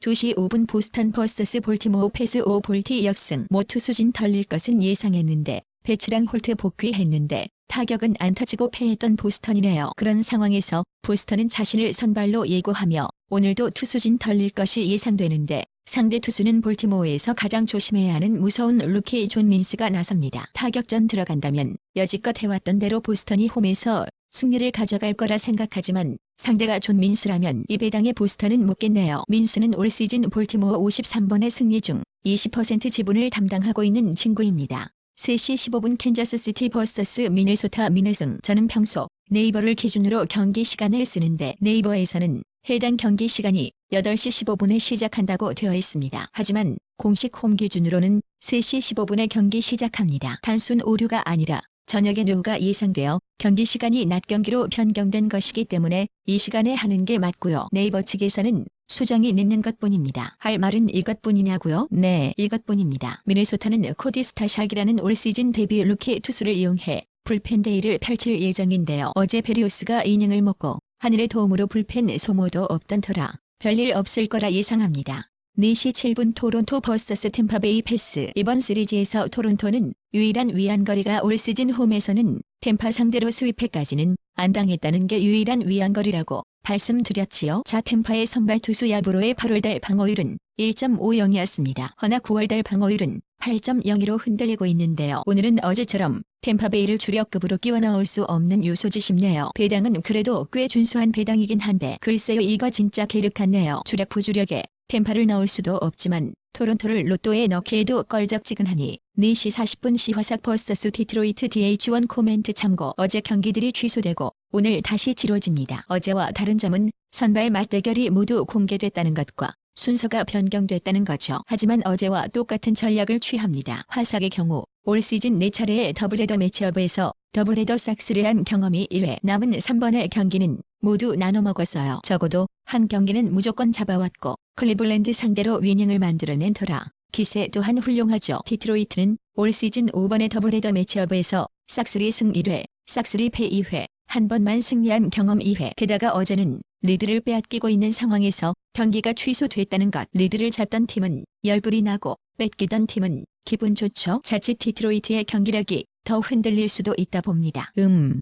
2시 5분 보스턴 vs 볼티모어 패스 5볼티 역승. 모 투수진 털릴 것은 예상했는데 배츠랑 홀트 복귀했는데 타격은 안 터지고 패했던 보스턴이네요. 그런 상황에서 보스턴은 자신을 선발로 예고하며 오늘도 투수진 털릴 것이 예상되는데 상대 투수는 볼티모어에서 가장 조심해야 하는 무서운 루키 존 민스가 나섭니다. 타격전 들어간다면 여지껏 해왔던 대로 보스턴이 홈에서 승리를 가져갈 거라 생각하지만 상대가 존 민스라면 이 배당에 보스턴은 묻겠네요. 민스는 올 시즌 볼티모어 53번의 승리 중 20% 지분을 담당하고 있는 친구입니다. 3시 15분 캔자스시티 vs 미네소타. 미네승. 저는 평소 네이버를 기준으로 경기 시간을 쓰는데 네이버에서는 해당 경기 시간이 8시 15분에 시작한다고 되어 있습니다. 하지만 공식 홈 기준으로는 3시 15분에 경기 시작합니다. 단순 오류가 아니라 저녁에 노후가 예상되어 경기 시간이 낮 경기로 변경된 것이기 때문에 이 시간에 하는 게 맞고요. 네이버 측에서는 수정이 늦는 것뿐입니다. 할 말은 이것뿐이냐고요? 네, 이것뿐입니다. 미네소타는 코디 스타샥이라는 올 시즌 데뷔 루키 투수를 이용해 불펜 데이를 펼칠 예정인데요. 어제 베리오스가 이닝을 먹고 하늘의 도움으로 불펜 소모도 없던 터라 별일 없을 거라 예상합니다. 4시 7분 토론토 vs 템파베이. 패스. 이번 시리즈에서 토론토는 유일한 위안거리가 올 시즌 홈에서는 템파 상대로 스윕에까지는 안 당했다는 게 유일한 위안거리라고 말씀드렸지요. 자, 템파의 선발 투수 야브로의 8월달 방어율은 1.50이었습니다. 허나 9월달 방어율은 8.02로 흔들리고 있는데요. 오늘은 어제처럼 템파베이를 주력급으로 끼워 넣을 수 없는 요소지 싶네요. 배당은 그래도 꽤 준수한 배당이긴 한데 글쎄요, 이거 진짜 계륵 같네요. 주력 부주력에 템파를 넣을 수도 없지만 토론토를 로또에 넣기에도 껄적지근하니. 4시 40분 시화삭 vs 디트로이트. DH1 코멘트 참고. 어제 경기들이 취소되고 오늘 다시 치러집니다. 어제와 다른 점은 선발 맞대결이 모두 공개됐다는 것과 순서가 변경됐다는 거죠. 하지만 어제와 똑같은 전략을 취합니다. 화삭의 경우 올 시즌 4차례의 더블헤더 매치업에서 더블헤더 삭스를 한 경험이 1회. 남은 3번의 경기는 모두 나눠 먹었어요. 적어도 한 경기는 무조건 잡아왔고 클리블랜드 상대로 위닝을 만들어낸 터라 기세 또한 훌륭하죠. 디트로이트는 올 시즌 5번의 더블헤더 매치업에서 삭스리 승 1회, 삭스리 패 2회, 한 번만 승리한 경험 2회. 게다가 어제는 리드를 빼앗기고 있는 상황에서 경기가 취소됐다는 것. 리드를 잡던 팀은 열불이 나고 뺏기던 팀은 기분 좋죠. 자칫 디트로이트의 경기력이 더 흔들릴 수도 있다 봅니다.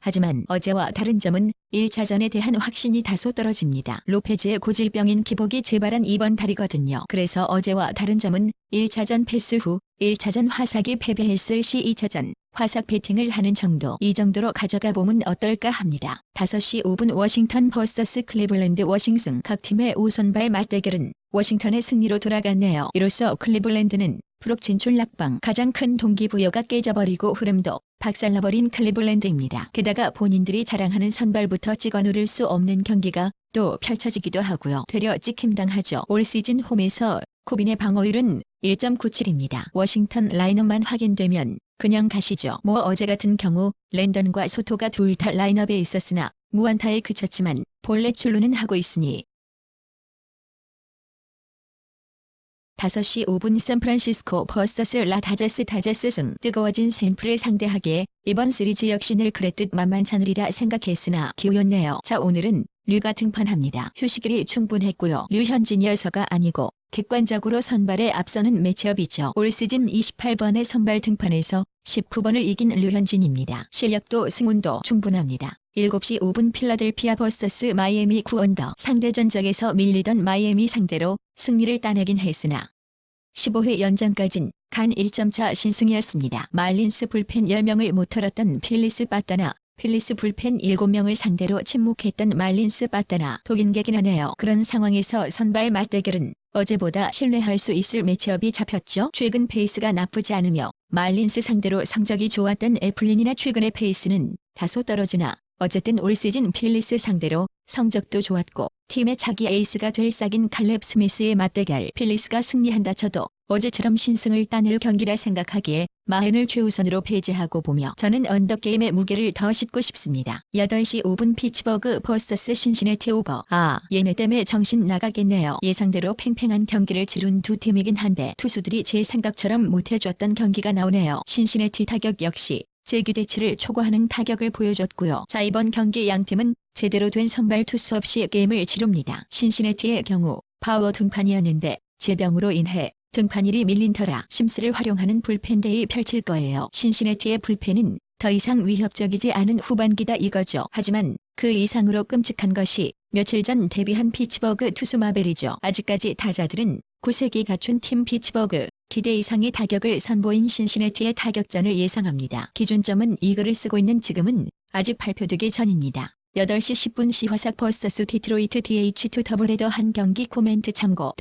하지만 어제와 다른 점은 1차전에 대한 확신이 다소 떨어집니다. 로페즈의 고질병인 기복이 재발한 이번 달이거든요. 그래서 어제와 다른 점은 1차전 패스 후 1차전 화삭이 패배했을 시 2차전 화삭 배팅을 하는 정도. 이 정도로 가져가 보면 어떨까 합니다. 5시 5분 워싱턴 vs 클리블랜드. 워싱승. 각 팀의 5선발 맞대결은 워싱턴의 승리로 돌아갔네요. 이로써 클리블랜드는 프로 진출 낙방. 가장 큰 동기부여가 깨져버리고 흐름도 박살나버린 클리블랜드입니다. 게다가 본인들이 자랑하는 선발부터 찍어 누를 수 없는 경기가 또 펼쳐지기도 하고요. 되려 찍힘당하죠. 올 시즌 홈에서 코빈의 방어율은 1.97입니다. 워싱턴 라인업만 확인되면 그냥 가시죠. 뭐 어제 같은 경우 랜던과 소토가 둘 다 라인업에 있었으나 무안타에 그쳤지만 본래 출루는 하고 있으니. 5시 5분 샌프란시스코 vs 라 다저스. 다저스 승. 뜨거워진 샘플을 상대하기에 이번 시리즈 역시 늘 그랬듯 만만찮으리라 생각했으나 기우였네요. 자, 오늘은 류가 등판합니다. 휴식일이 충분했고요. 류현진이어서가 아니고 객관적으로 선발에 앞서는 매치업이죠. 올 시즌 28번의 선발 등판에서 19번을 이긴 류현진입니다. 실력도 승운도 충분합니다. 7시 5분 필라델피아 vs 마이애미. 9언더. 상대 전적에서 밀리던 마이애미 상대로 승리를 따내긴 했으나 15회 연장까진 간 1점차 신승이었습니다. 말린스 불펜 10명을 못 털었던 필리스 빠따나. 필리스 불펜 7명을 상대로 침묵했던 말린스 빠따나. 독인객긴 하네요. 그런 상황에서 선발 맞대결은 어제보다 신뢰할 수 있을 매치업이 잡혔죠. 최근 페이스가 나쁘지 않으며 말린스 상대로 성적이 좋았던 애플린이나 최근의 페이스는 다소 떨어지나 어쨌든 올 시즌 필리스 상대로 성적도 좋았고 팀의 차기 에이스가 될 싹인 칼렙 스미스의 맞대결. 필리스가 승리한다 쳐도 어제처럼 신승을 따낼 경기라 생각하기에 마흔을 최우선으로 배제하고 보며 저는 언더게임의 무게를 더 싣고 싶습니다. 8시 5분 피츠버그 vs 신시내티. 오버. 얘네 때문에 정신 나가겠네요. 예상대로 팽팽한 경기를 치룬 두 팀이긴 한데 투수들이 제 생각처럼 못해줬던 경기가 나오네요. 신시내티 타격 역시 제 기대치를 초과하는 타격을 보여줬고요. 자, 이번 경기 양팀은 제대로 된 선발 투수 없이 게임을 치릅니다. 신시내티의 경우 파워 등판이었는데 질병으로 인해 등판일이 밀린 터라 심스를 활용하는 불펜데이 펼칠 거예요. 신시내티의 불펜은 더 이상 위협적이지 않은 후반기다 이거죠. 하지만 그 이상으로 끔찍한 것이 며칠 전 데뷔한 피츠버그 투수 마벨이죠. 아직까지 타자들은 구색이 갖춘 팀 피츠버그, 기대 이상의 타격을 선보인 신시내티의 타격전을 예상합니다. 기준점은 이글을 쓰고 있는 지금은 아직 발표되기 전입니다. 8시 10분 시화삭 vs 디트로이트 DH2 더블헤더 한 경기 코멘트 참고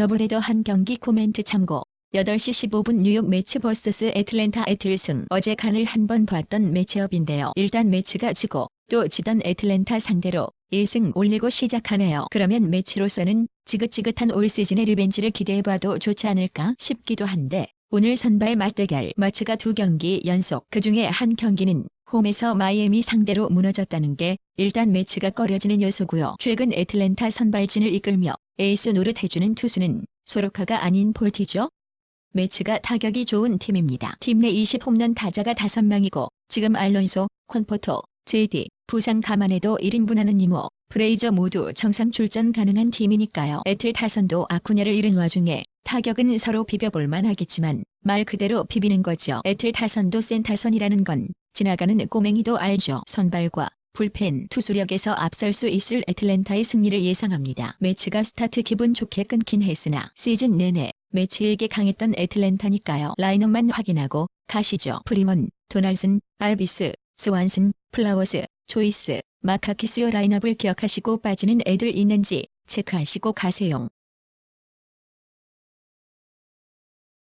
8시 15분 뉴욕 매치 vs 애틀랜타 애틀승 어제 간을 한번 봤던 매치업인데요. 일단 매치가 지고 또 지던 애틀랜타 상대로 1승 올리고 시작하네요. 그러면 매치로서는 지긋지긋한 올 시즌의 리벤지를 기대해봐도 좋지 않을까 싶기도 한데 오늘 선발 맞대결 매치가 2경기 연속 그중에 한 경기는 홈에서 마이애미 상대로 무너졌다는 게 일단 매치가 꺼려지는 요소고요. 최근 애틀랜타 선발진을 이끌며 에이스 노릇해주는 투수는 소로카가 아닌 볼티죠. 매치가 타격이 좋은 팀입니다. 팀 내 20홈런 타자가 5명이고 지금 알론소, 콘포토, 제디, 부상 감안해도 1인분 하는 니모, 브레이저 모두 정상 출전 가능한 팀이니까요. 애틀 타선도 아쿠냐를 잃은 와중에 타격은 서로 비벼볼만 하겠지만 말 그대로 비비는 거죠. 애틀 타선도 센 타선이라는 건 지나가는 꼬맹이도 알죠. 선발과 불펜 투수력에서 앞설 수 있을 애틀랜타의 승리를 예상합니다. 매치가 스타트 기분 좋게 끊긴 했으나 시즌 내내 매치에게 강했던 애틀랜타니까요. 라인업만 확인하고 가시죠. 프리먼, 도널슨, 알비스, 스완슨, 플라워스, 조이스, 마카키스요 라인업을 기억하시고 빠지는 애들 있는지 체크하시고 가세요.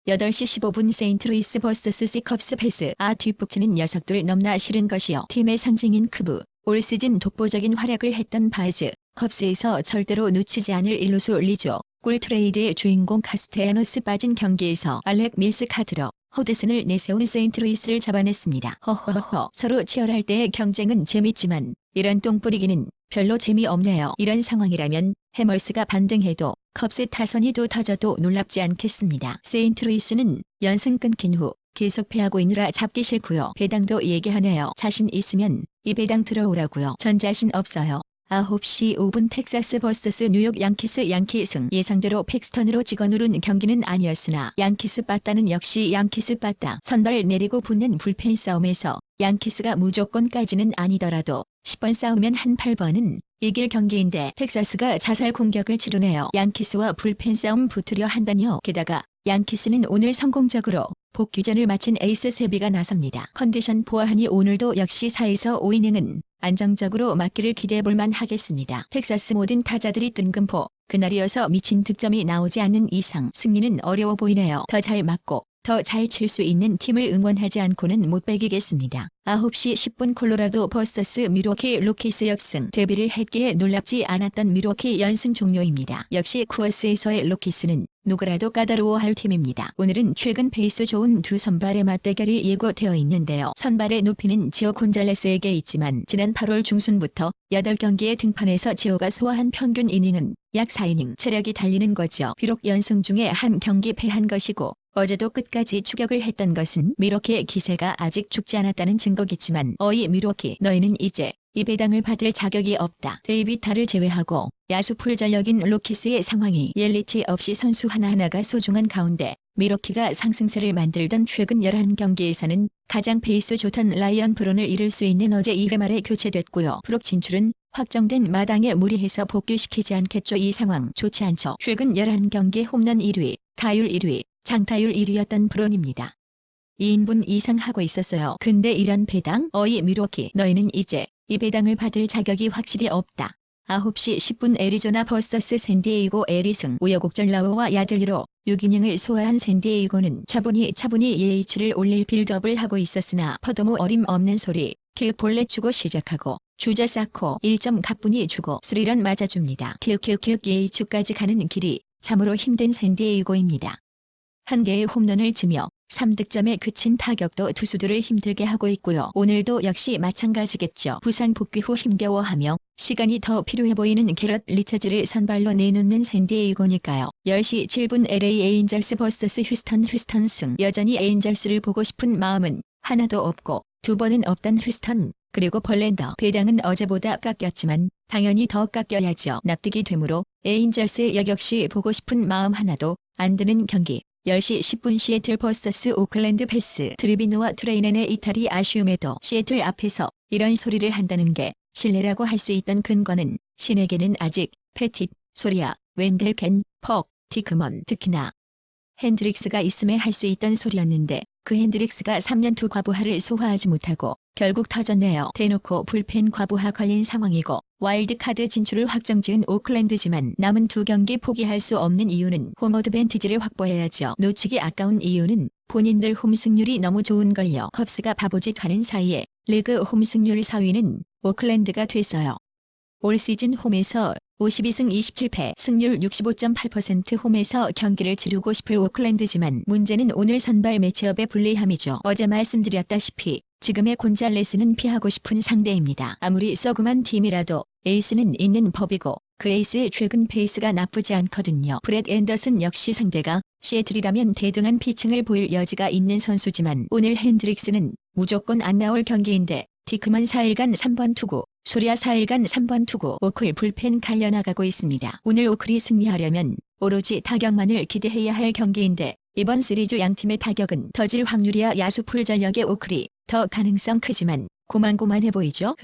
8시 15분 세인트루이스 vs 시컵스 패스 뒷북치는 녀석들 넘나 싫은 것이요. 팀의 상징인 크브, 올 시즌 독보적인 활약을 했던 바즈, 컵스에서 절대로 놓치지 않을 일루수 리조, 꿀 트레이드의 주인공 카스테야노스 빠진 경기에서 알렉 밀스 카드러, 호드슨을 내세운 세인트루이스를 잡아냈습니다. 허허허 서로 치열할 때의 경쟁은 재밌지만 이런 똥뿌리기는 별로 재미없네요. 이런 상황이라면 해멀스가 반등해도 컵스 타선이 또 터져도 놀랍지 않겠습니다. 세인트루이스는 연승 끊긴 후 계속 패하고 있느라 잡기 싫고요. 배당도 얘기하네요. 자신 있으면 이 배당 들어오라고요. 전 자신 없어요. 9시 5분 텍사스 vs 뉴욕 양키스 예상대로 팩스턴으로 찍어 누른 경기는 아니었으나 양키스 빠따는 역시 양키스 빠따 선발 내리고 붙는 불펜 싸움에서 양키스가 무조건까지는 아니더라도 10번 싸우면 한 8번은 이길 경기인데 텍사스가 자살 공격을 치르네요. 양키스와 불펜 싸움 붙으려 한다뇨. 게다가 양키스는 오늘 성공적으로 복귀전을 마친 에이스 세비가 나섭니다. 컨디션 보아하니 오늘도 역시 4에서 5이닝은 안정적으로 맞기를 기대해볼만 하겠습니다. 텍사스 모든 타자들이 뜬금포 그날이어서 미친 득점이 나오지 않는 이상 승리는 어려워 보이네요. 더 잘 맞고 더 잘 칠 수 있는 팀을 응원하지 않고는 못 배기겠습니다. 9시 10분 콜로라도 vs 밀워키 로키스 역승 데뷔를 했기에 놀랍지 않았던 밀워키 연승 종료입니다. 역시 쿠어스에서의 로키스는 누구라도 까다로워할 팀입니다. 오늘은 최근 페이스 좋은 두 선발의 맞대결이 예고되어 있는데요. 선발의 높이는 지오 곤잘레스에게 있지만 지난 8월 중순부터 8경기에 등판해서 지오가 소화한 평균 이닝은 약 4이닝 체력이 달리는 거죠. 비록 연승 중에 한 경기 패한 것이고 어제도 끝까지 추격을 했던 것은 밀워키의 기세가 아직 죽지 않았다는 증거겠지만 어이 밀워키 너희는 이제 이 배당을 받을 자격이 없다. 데이비타를 제외하고 야수 풀전력인 로키스의 상황이 옐리치 없이 선수 하나하나가 소중한 가운데 밀워키가 상승세를 만들던 최근 11경기에서는 가장 페이스 좋던 라이언 브론을 잃을 수 있는 어제 2회 말에 교체됐고요. 프록 진출은 확정된 마당에 무리해서 복귀시키지 않겠죠. 이 상황 좋지 않죠. 최근 11경기 홈런 1위, 타율 1위, 장타율 1위였던 브론입니다. 2인분 이상 하고 있었어요. 근데 이런 배당? 어이 밀워키 너희는 이제 이 배당을 받을 자격이 확실히 없다. 9시 10분 애리조나 vs 샌디에이고 애리승 우여곡절 라워와 야들리로 6이닝을 소화한 샌디에이고는 차분히 예이치를 올릴 빌드업을 하고 있었으나 퍼도무 어림없는 소리 킥 볼넷 주고 시작하고 주자 쌓고 1점 가뿐히 주고 스리런 맞아줍니다. 킥 예이치까지 가는 길이 참으로 힘든 샌디에이고입니다. 한 개의 홈런을 치며 3득점에 그친 타격도 투수들을 힘들게 하고 있고요. 오늘도 역시 마찬가지겠죠. 부상 복귀 후 힘겨워하며 시간이 더 필요해 보이는 게럿 리처즈를 선발로 내놓는 샌디에이고니까요. 10시 7분 LA 에인절스 vs 휴스턴 승 여전히 에인절스를 보고 싶은 마음은 하나도 없고 두 번은 없던 휴스턴 그리고 벌랜더 배당은 어제보다 깎였지만 당연히 더 깎여야죠. 납득이 되므로 에인절스의 여격시 보고 싶은 마음 하나도 안 드는 경기. 10시 10분 시애틀 버서스 오클랜드 패스. 트리비노와 트레이넨의 이탈이 아쉬움에도 시애틀 앞에서 이런 소리를 한다는 게 신뢰라고 할 수 있던 근거는 신에게는 아직 패킷, 소리야, 웬델 켄, 퍽, 디크먼 특히나 핸드릭스가 있음에 할 수 있던 소리였는데 그 핸드릭스가 3년 두 과부하를 소화하지 못하고 결국 터졌네요. 대놓고 불펜 과부하 걸린 상황이고 와일드카드 진출을 확정지은 오클랜드지만 남은 두 경기 포기할 수 없는 이유는 홈 어드밴티지를 확보해야죠. 놓치기 아까운 이유는 본인들 홈 승률이 너무 좋은걸요. 컵스가 바보짓 하는 사이에 리그 홈 승률 4위는 오클랜드가 됐어요. 올 시즌 홈에서 52승 27패, 승률 65.8% 홈에서 경기를 치르고 싶을 오클랜드지만 문제는 오늘 선발 매치업의 불리함이죠. 어제 말씀드렸다시피 지금의 곤잘레스는 피하고 싶은 상대입니다. 아무리 썩음한 팀이라도 에이스는 있는 법이고 그 에이스의 최근 페이스가 나쁘지 않거든요. 브렛 앤더슨 역시 상대가 시애틀이라면 대등한 피칭을 보일 여지가 있는 선수지만 오늘 핸드릭스는 무조건 안 나올 경기인데 디크먼 4일간 3번 투구, 소리아 4일간 3번 투구, 오클 불펜 갈려나가고 있습니다. 오늘 오클이 승리하려면 오로지 타격만을 기대해야 할 경기인데 이번 시리즈 양팀의 타격은 터질 확률이야 야수풀 전력의 오클이 더 가능성 크지만 고만고만해 보이죠.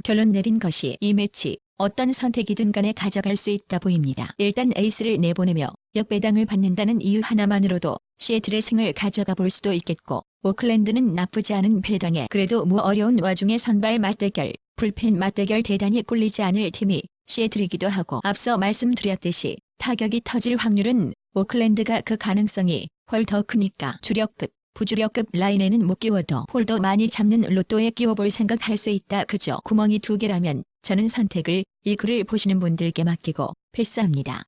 결론 내린 것이 이 매치 어떤 선택이든 간에 가져갈 수 있다 보입니다. 일단 에이스를 내보내며 역배당을 받는다는 이유 하나만으로도 시애틀의 승을 가져가 볼 수도 있겠고 오클랜드는 나쁘지 않은 배당에 그래도 어려운 와중에 선발 맞대결, 불펜 맞대결 대단히 꿀리지 않을 팀이 시애틀이기도 하고 앞서 말씀드렸듯이 타격이 터질 확률은 오클랜드가 그 가능성이 훨 더 크니까 주력급, 부주력급 라인에는 못 끼워도 홀더 많이 잡는 로또에 끼워볼 생각 할 수 있다 그죠. 구멍이 두 개라면 저는 선택을 이 글을 보시는 분들께 맡기고 패스합니다.